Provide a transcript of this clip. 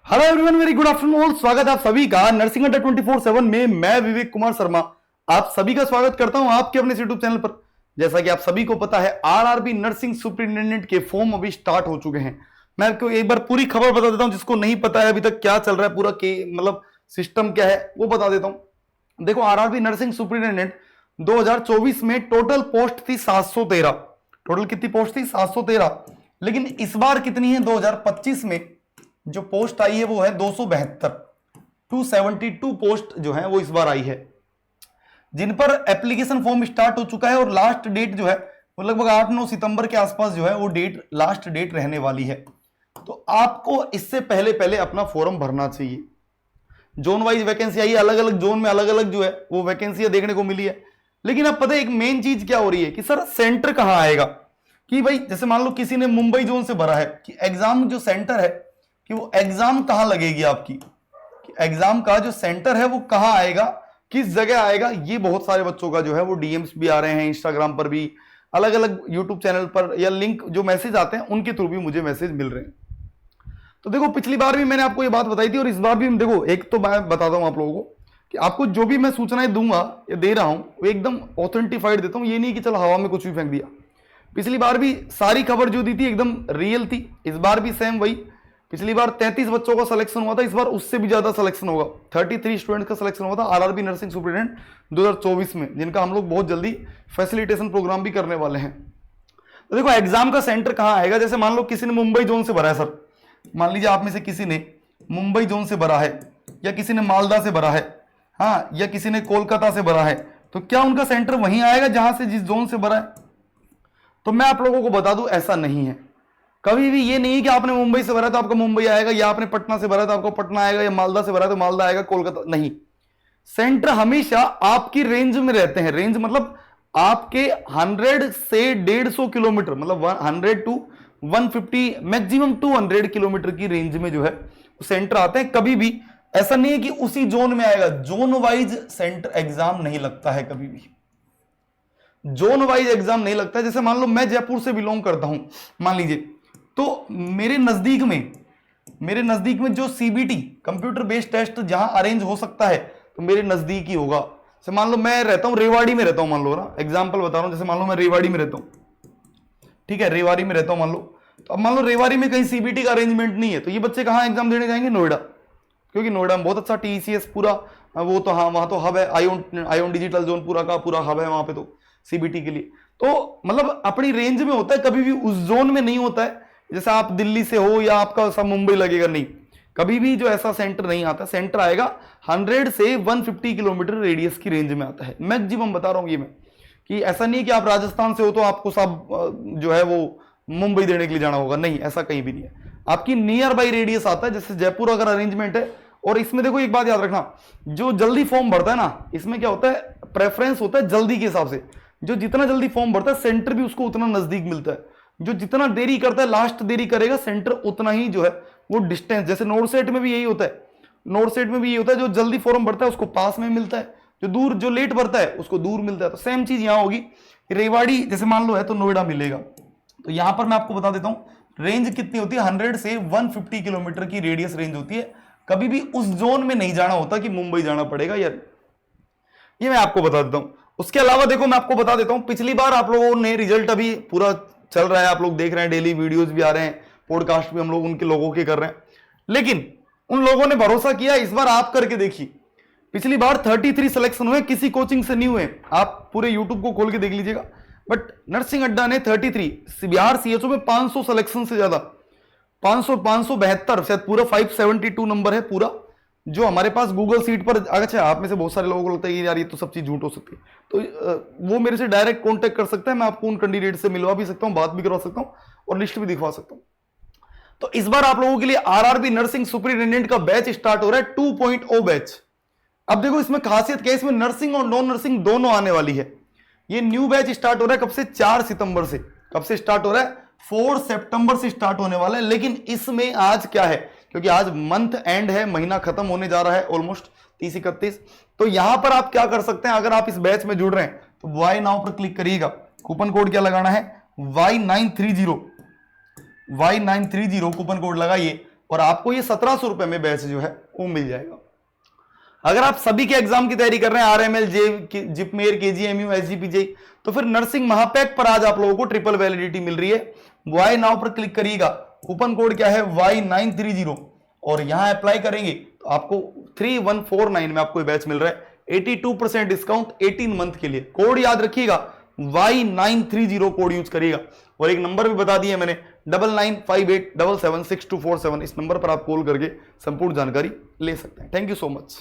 Hello everyone, very good afternoon. स्वागत है आप सभी का नर्सिंग अड्डा 24/7 में। मैं विवेक कुमार शर्मा आप सभी का स्वागत करता हूं आपके अपने यूट्यूब चैनल पर। जैसा कि आप सभी को पता है, आरआरबी नर्सिंग सुपरिटेंडेंट के फॉर्म अभी स्टार्ट हो चुके हैं। मैं आपको एक बार पूरी खबर बता देता हूं, जिसको नहीं पता है अभी तक क्या चल रहा है, पूरा के मतलब सिस्टम क्या है वो बता देता हूं। देखो, आरआरबी नर्सिंग सुपरिटेंडेंट 2024 में टोटल पोस्ट थी 713। टोटल कितनी पोस्ट थी? 713। लेकिन इस बार कितनी है? 2025 में जो पोस्ट आई है वो है 272। 272 पोस्ट जो है वो इस बार आई है, जिन पर एप्लीकेशन फॉर्म स्टार्ट हो चुका है। और लास्ट डेट जो है वो लगभग 8-9 सितंबर के आसपास जो है वो डेट लास्ट डेट रहने वाली है। तो आपको इससे पहले पहले अपना फॉर्म भरना चाहिए। जोन वाइज वैकेंसी आई है, अलग अलग जोन में अलग अलग जो है वो वैकेंसियां देखने को मिली है। लेकिन अब पता है एक मेन चीज क्या हो रही है कि सर सेंटर कहां आएगा। कि भाई जैसे मान लो किसी ने मुंबई जोन से भरा है कि एग्जाम जो सेंटर है कि वो एग्जाम कहां लगेगी आपकी, कि एग्जाम का जो सेंटर है वो कहां आएगा, किस जगह आएगा। ये बहुत सारे बच्चों का जो है वो डीएम्स भी आ रहे हैं, इंस्टाग्राम पर भी, अलग अलग यूट्यूब चैनल पर या लिंक जो मैसेज आते हैं उनके थ्रू भी मुझे मैसेज मिल रहे हैं। तो देखो, पिछली बार भी मैंने आपको ये बात बताई थी और इस बार भी देखो, एक तो मैं बताता हूं आप लोगों को कि आपको जो भी मैं सूचनाएं दूंगा या दे रहा हूं वो एकदम ऑथेंटिफाइड देता हूं। ये नहीं कि चलो हवा में कुछ भी फेंक दिया। पिछली बार भी सारी खबर जो दी थी एकदम रियल थी, इस बार भी सेम वही। पिछली बार 33 बच्चों का सिलेक्शन हुआ था, इस बार उससे भी ज्यादा सिलेक्शन होगा। 33 स्टूडेंट्स का सिलेक्शन हुआ था आरआरबी नर्सिंग सुपरिटेंडेंट 2024 में, जिनका हम लोग बहुत जल्दी फैसिलिटेशन प्रोग्राम भी करने वाले हैं। तो देखो, एग्जाम का सेंटर कहां आएगा। जैसे मान लो किसी ने मुंबई जोन से भरा है, सर मान लीजिए आप में से किसी ने मुंबई जोन से भरा है, या किसी ने मालदा से भरा है, हाँ, या किसी ने कोलकाता से भरा है, तो क्या उनका सेंटर वहीं आएगा जहां से जिस जोन से भरा है? तो मैं आप लोगों को बता दूं, ऐसा नहीं है। कभी भी ये नहीं है कि आपने मुंबई से भरा तो आपका मुंबई आएगा, या आपने पटना से भरा तो आपको पटना आएगा, या मालदा से भरा तो मालदा आएगा, कोलकाता नहीं। सेंटर हमेशा आपकी रेंज में रहते हैं। रेंज मतलब आपके 100 से 150 किलोमीटर, मतलब 100 to 150, मैक्सिमम 200 किलोमीटर की रेंज में जो है सेंटर आते हैं। कभी भी ऐसा नहीं है कि उसी जोन में आएगा। जोन वाइज सेंटर एग्जाम नहीं लगता है, कभी भी जोन वाइज एग्जाम नहीं लगता है। जैसे मान लो मैं जयपुर से बिलोंग करता हूं, मान लीजिए, तो मेरे नजदीक में जो सीबीटी कंप्यूटर बेस्ड टेस्ट जहां अरेंज हो सकता है तो मेरे नजदीक ही होगा। जैसे मान लो मैं रहता हूं रेवाड़ी में रहता हूं, मान लो ना, एग्जांपल बता रहा हूं। जैसे मान लो मैं रेवाड़ी में रहता हूं, ठीक है, रेवाड़ी में रहता हूं मान लो। तो अब मान लो रेवाड़ी में कहीं सीबीटी का अरेंजमेंट नहीं है, तो ये बच्चे कहां एग्जाम देने जाएंगे? नोएडा, क्योंकि नोएडा में बहुत अच्छा टीसीएस पूरा वो तो, हाँ वहां तो हब है, आईओन डिजिटल जोन पूरा का पूरा हब है वहां पे तो सीबीटी के लिए। तो मतलब अपनी रेंज में होता है, कभी भी उस जोन में नहीं होता है। जैसे आप दिल्ली से हो या आपका सब मुंबई लगेगा, नहीं, कभी भी जो ऐसा सेंटर नहीं आता। सेंटर आएगा 100 से 150 किलोमीटर रेडियस की रेंज में आता है, मैक्सिमम बता रहा हूं ये मैं। कि ऐसा नहीं कि आप राजस्थान से हो तो आपको सब जो है वो मुंबई देने के लिए जाना होगा, नहीं, ऐसा कहीं भी नहीं है। आपकी नियर बाई रेडियस आता है। जैसे जयपुर अगर अरेंजमेंट है, और इसमें देखो एक बात याद रखना, जो जल्दी फॉर्म भरता है ना, इसमें क्या होता है, प्रेफरेंस होता है जल्दी के हिसाब से। जो जितना जल्दी फॉर्म भरता है सेंटर भी उसको उतना नजदीक मिलता है। जो जितना देरी करता है, लास्ट देरी करेगा, सेंटर उतना ही जो है वो डिस्टेंस। जैसे नोट सेट में भी यही होता है, नोट सेट में भी यही होता है, जो जल्दी फॉर्म भरता है उसको पास में मिलता है, जो लेट भरता है उसको दूर मिलता है। तो सेम चीज यहां होगी। रेवाड़ी जैसे मान लो है तो नोएडा मिलेगा। तो यहां पर मैं आपको बता देता हूं रेंज कितनी होती है, 100 से 150 किलोमीटर की रेडियस रेंज होती है। कभी भी उस जोन में नहीं जाना होता कि मुंबई जाना पड़ेगा यार, ये मैं आपको बता देता हूं। उसके अलावा देखो, मैं आपको बता देता हूं, पिछली बार आप लोगों ने रिजल्ट अभी पूरा चल रहा है, आप लोग देख रहे हैं, डेली वीडियोस भी आ रहे हैं, पॉडकास्ट भी हम लोग उनके लोगों के कर रहे हैं। लेकिन उन लोगों ने भरोसा किया, इस बार आप करके देखिए। पिछली बार 33 सिलेक्शन हुए, किसी कोचिंग से नहीं हुए। आप पूरे यूट्यूब को खोल के देख लीजिएगा। बट नर्सिंग अड्डा ने 33, बिहार सीएचओ में 500 सिलेक्शन से ज्यादा, 572 शायद पूरा 572 नंबर है पूरा, जो हमारे पास गूगल सीट पर। अच्छा, आप में से बहुत सारे लोगों को लगता है कि यार ये तो सब चीज झूठ हो सकती है, तो वो मेरे से डायरेक्ट कांटेक्ट कर सकते हैं। मैं आपको उन कैंडिडेट से मिलवा भी सकता हूं, बात भी करवा सकता हूं, और लिस्ट भी दिखवा सकता हूं। तो इस बार आप लोगों के लिए आरआरबी नर्सिंग सुपरिटेंडेंट का बैच स्टार्ट हो रहा है, 2.0 बैच। अब देखो, इसमें खासियत क्या है, इसमें नर्सिंग और नॉन नर्सिंग दोनों आने वाली है। ये न्यू बैच स्टार्ट हो रहा है कब से? 4 सितंबर से। कब से स्टार्ट हो रहा है? 4 सितंबर से स्टार्ट होने वाला है। लेकिन इसमें आज क्या है, क्योंकि आज मंथ एंड है, महीना खत्म होने जा रहा है ऑलमोस्ट 30-31। तो यहां पर आप क्या कर सकते हैं, अगर आप इस बैच में जुड़ रहे हैं तो वाई नाउ पर क्लिक करिएगा। कूपन कोड क्या लगाना है? Y930 कूपन कोड लगाइए। और आपको ये 1700 रुपए में बैच जो है वो मिल जाएगा। अगर आप सभी के एग्जाम की तैयारी कर रहे हैं, RML, जिपमेर, KGMU, SGPJ, तो फिर नर्सिंग महापैक पर आज आप लोगों को ट्रिपल वैलिडिटी मिल रही है। वाई नाउ पर क्लिक करिएगा, कूपन कोड क्या है Y930 और यहां अप्लाई करेंगे तो आपको 3149 में आपको बैच मिल रहा है, 82% डिस्काउंट 18 मंथ के लिए। कोड याद रखिएगा Y930 कोड यूज करिएगा। और एक नंबर भी बता दिया मैंने 9958776247, इस नंबर पर आप कॉल करके संपूर्ण जानकारी ले सकते हैं। Thank you so much.